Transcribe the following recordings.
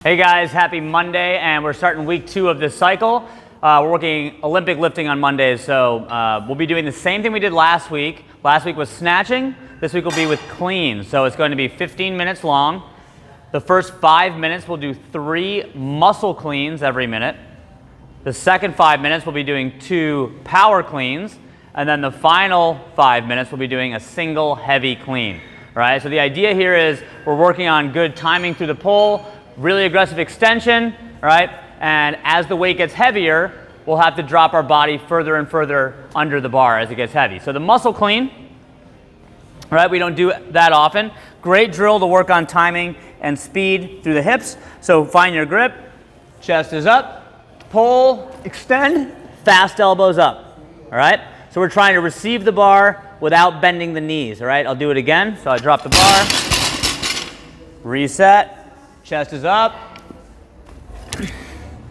Hey guys, happy Monday, and we're starting week 2 of this cycle. We're working Olympic lifting on Mondays, so we'll be doing the same thing we did last week. Last week was snatching. This week will be with clean, so it's going to be 15 minutes long. The first 5 minutes we'll do 3 muscle cleans every minute. The second 5 minutes we'll be doing 2 power cleans, and then the final 5 minutes we'll be doing a single heavy clean. Right? So the idea here is we're working on good timing through the pull, really aggressive extension, right? And as the weight gets heavier, we'll have to drop our body further and further under the bar as it gets heavy. So the muscle clean, right? We don't do that often. Great drill to work on timing and speed through the hips. So find your grip, chest is up, pull, extend, fast elbows up, all right? So we're trying to receive the bar without bending the knees, all right? I'll do it again. So I drop the bar, reset, chest is up,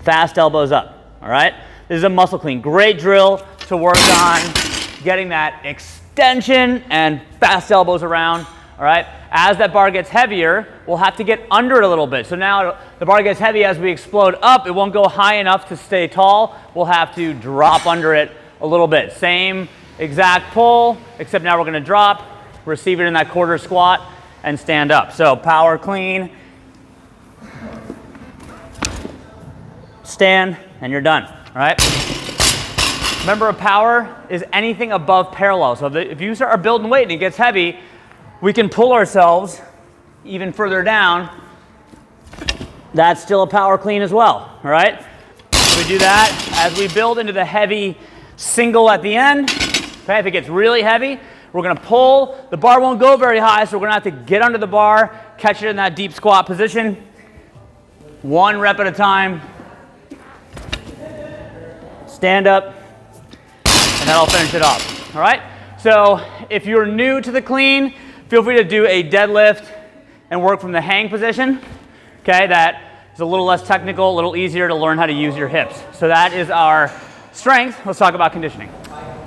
fast elbows up, all right? This is a muscle clean. Great drill to work on getting that extension and fast elbows around, all right? As that bar gets heavier, we'll have to get under it a little bit. So now the bar gets heavy as we explode up. It won't go high enough to stay tall. We'll have to drop under it a little bit. Same exact pull, except now we're gonna drop, receive it in that quarter squat, and stand up. So power clean, stand, and you're done, all right? Remember, a power is anything above parallel. So if you start building weight and it gets heavy, we can pull ourselves even further down. That's still a power clean as well, all right? We do that as we build into the heavy single at the end. Okay, if it gets really heavy, we're gonna pull. The bar won't go very high, so we're gonna have to get under the bar, catch it in that deep squat position. 1 rep at a time. Stand up, and that'll finish it off, all right? So if you're new to the clean, feel free to do a deadlift and work from the hang position, okay? That is a little less technical, a little easier to learn how to use your hips. So that is our strength. Let's talk about conditioning.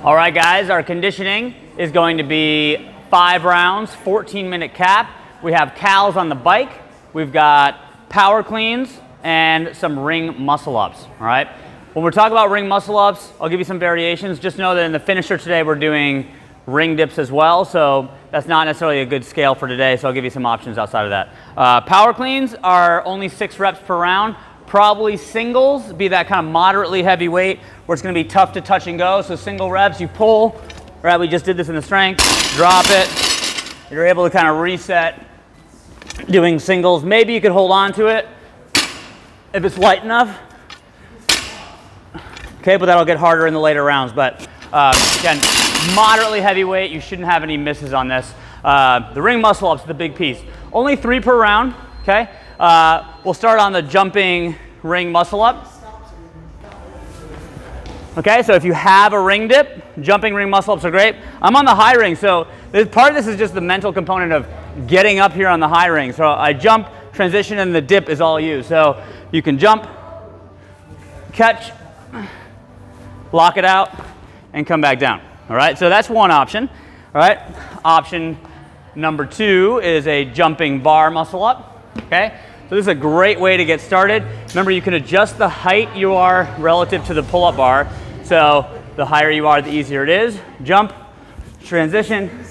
All right, guys, our conditioning is going to be 5 rounds, 14-minute cap. We have cals on the bike. We've got power cleans and some ring muscle ups, all right? When we're talking about ring muscle ups, I'll give you some variations. Just know that in the finisher today, we're doing ring dips as well. So that's not necessarily a good scale for today. So I'll give you some options outside of that. Power cleans are only 6 reps per round. Probably singles, be that kind of moderately heavy weight where it's gonna be tough to touch and go. So single reps, you pull, right? We just did this in the strength, drop it. You're able to kind of reset doing singles. Maybe you could hold on to it if it's light enough. Okay, but that'll get harder in the later rounds. But again, moderately heavy weight, you shouldn't have any misses on this. The ring muscle ups is the big piece. Only 3 per round, okay? We'll start on the jumping ring muscle up. Okay, so if you have a ring dip, jumping ring muscle ups are great. I'm on the high ring, so part of this is just the mental component of getting up here on the high ring. So I jump, transition, and the dip is all you. So you can jump, catch, lock it out, and come back down, all right? So that's one option, all right? Option number 2 is a jumping bar muscle up, okay? So this is a great way to get started. Remember, you can adjust the height you are relative to the pull-up bar. So the higher you are, the easier it is. Jump, transition,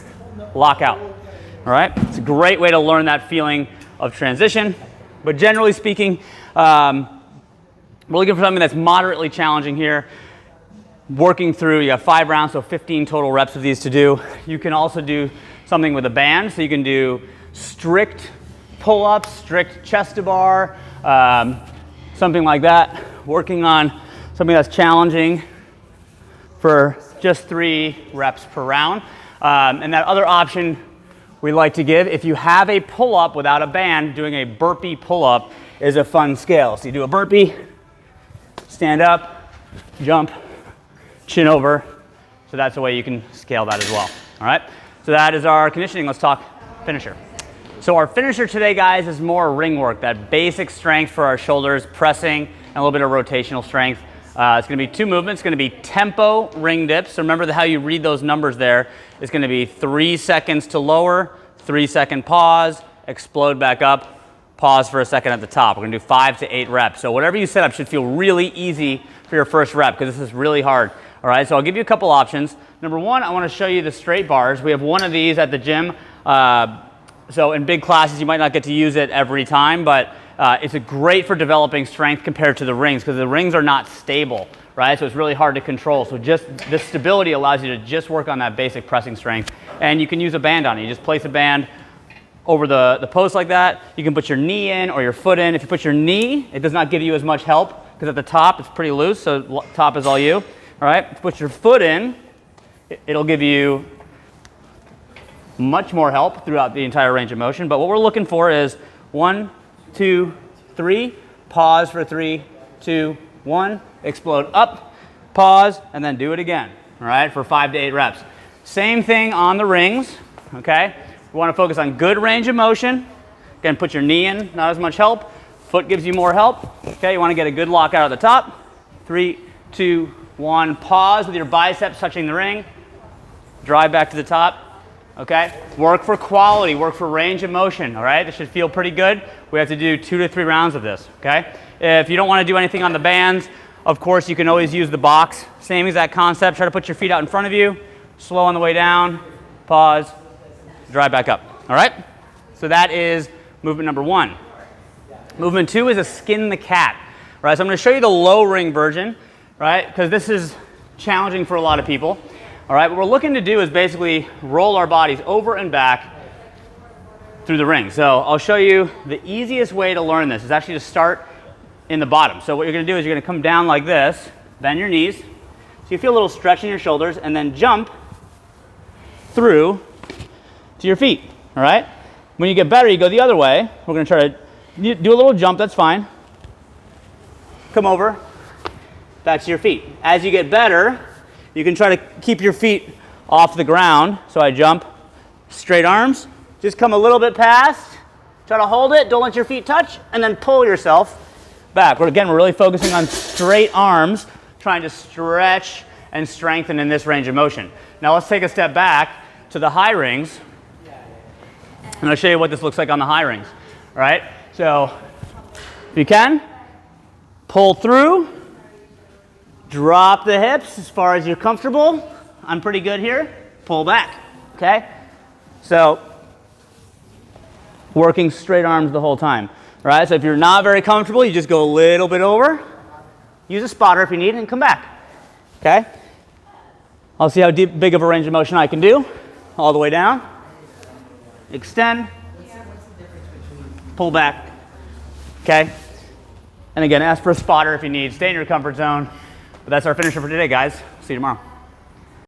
lock out, all right? It's a great way to learn that feeling of transition. But generally speaking, we're looking for something that's moderately challenging here. Working through, you have 5 rounds, so 15 total reps of these to do. You can also do something with a band, so you can do strict pull-ups, strict chest to bar, something like that. Working on something that's challenging for just 3 reps per round. And that other option we like to give, if you have a pull-up without a band, doing a burpee pull-up is a fun scale. So you do a burpee, stand up, jump, chin over. So that's a way you can scale that as well, all right? So that is our conditioning. Let's talk finisher. So our finisher today, guys, is more ring work, that basic strength for our shoulders, pressing, and a little bit of rotational strength. It's gonna be 2 movements. It's gonna be tempo ring dips. So remember how you read those numbers there. It's gonna be 3 seconds to lower, 3-second pause, explode back up, pause for a second at the top. We're gonna do 5 to 8 reps. So whatever you set up should feel really easy for your first rep, because this is really hard. All right, so I'll give you a couple options. Number one, I wanna show you the straight bars. We have one of these at the gym. So in big classes, you might not get to use it every time, but it's great for developing strength compared to the rings, because the rings are not stable, right? So it's really hard to control. So just this stability allows you to just work on that basic pressing strength. And you can use a band on it. You just place a band over the post like that. You can put your knee in or your foot in. If you put your knee, it does not give you as much help, because at the top it's pretty loose, so top is all you. All right, if you put your foot in, it'll give you much more help throughout the entire range of motion. But what we're looking for is 1, 2, 3, pause for 3, 2, 1, explode up, pause, and then do it again, all right, for 5 to 8 reps. Same thing on the rings, okay? We want to focus on good range of motion. Again, put your knee in, not as much help. Foot gives you more help, okay? You want to get a good lockout at the top. 3, 2, 1, pause with your biceps touching the ring. Drive back to the top. Okay, work for quality, work for range of motion, all right? This should feel pretty good. We have to do 2 to 3 rounds of this, okay? If you don't want to do anything on the bands, of course, you can always use the box. Same exact concept. Try to put your feet out in front of you, slow on the way down, pause, drive back up, all right? So that is movement number 1. Movement 2 is a skin the cat, right? So I'm going to show you the low ring version, right? Because this is challenging for a lot of people. All right, what we're looking to do is basically roll our bodies over and back through the ring. So I'll show you the easiest way to learn this is actually to start in the bottom. So what you're going to do is you're going to come down like this, bend your knees, so you feel a little stretch in your shoulders, and then jump through to your feet, all right? When you get better, you go the other way. We're going to try to do a little jump, that's fine. Come over, back to your feet. As you get better, you can try to keep your feet off the ground. So I jump, straight arms, just come a little bit past, try to hold it, don't let your feet touch, and then pull yourself back. Again, we're really focusing on straight arms, trying to stretch and strengthen in this range of motion. Now let's take a step back to the high rings, and I'll show you what this looks like on the high rings, all right? So if you can, pull through, drop the hips as far as you're comfortable. I'm pretty good here. Pull back, okay? So, working straight arms the whole time, right? So if you're not very comfortable, you just go a little bit over. Use a spotter if you need and come back, okay? I'll see how big of a range of motion I can do. All the way down. Extend. Pull back, okay? And again, ask for a spotter if you need. Stay in your comfort zone. But that's our finisher for today, guys. See you tomorrow.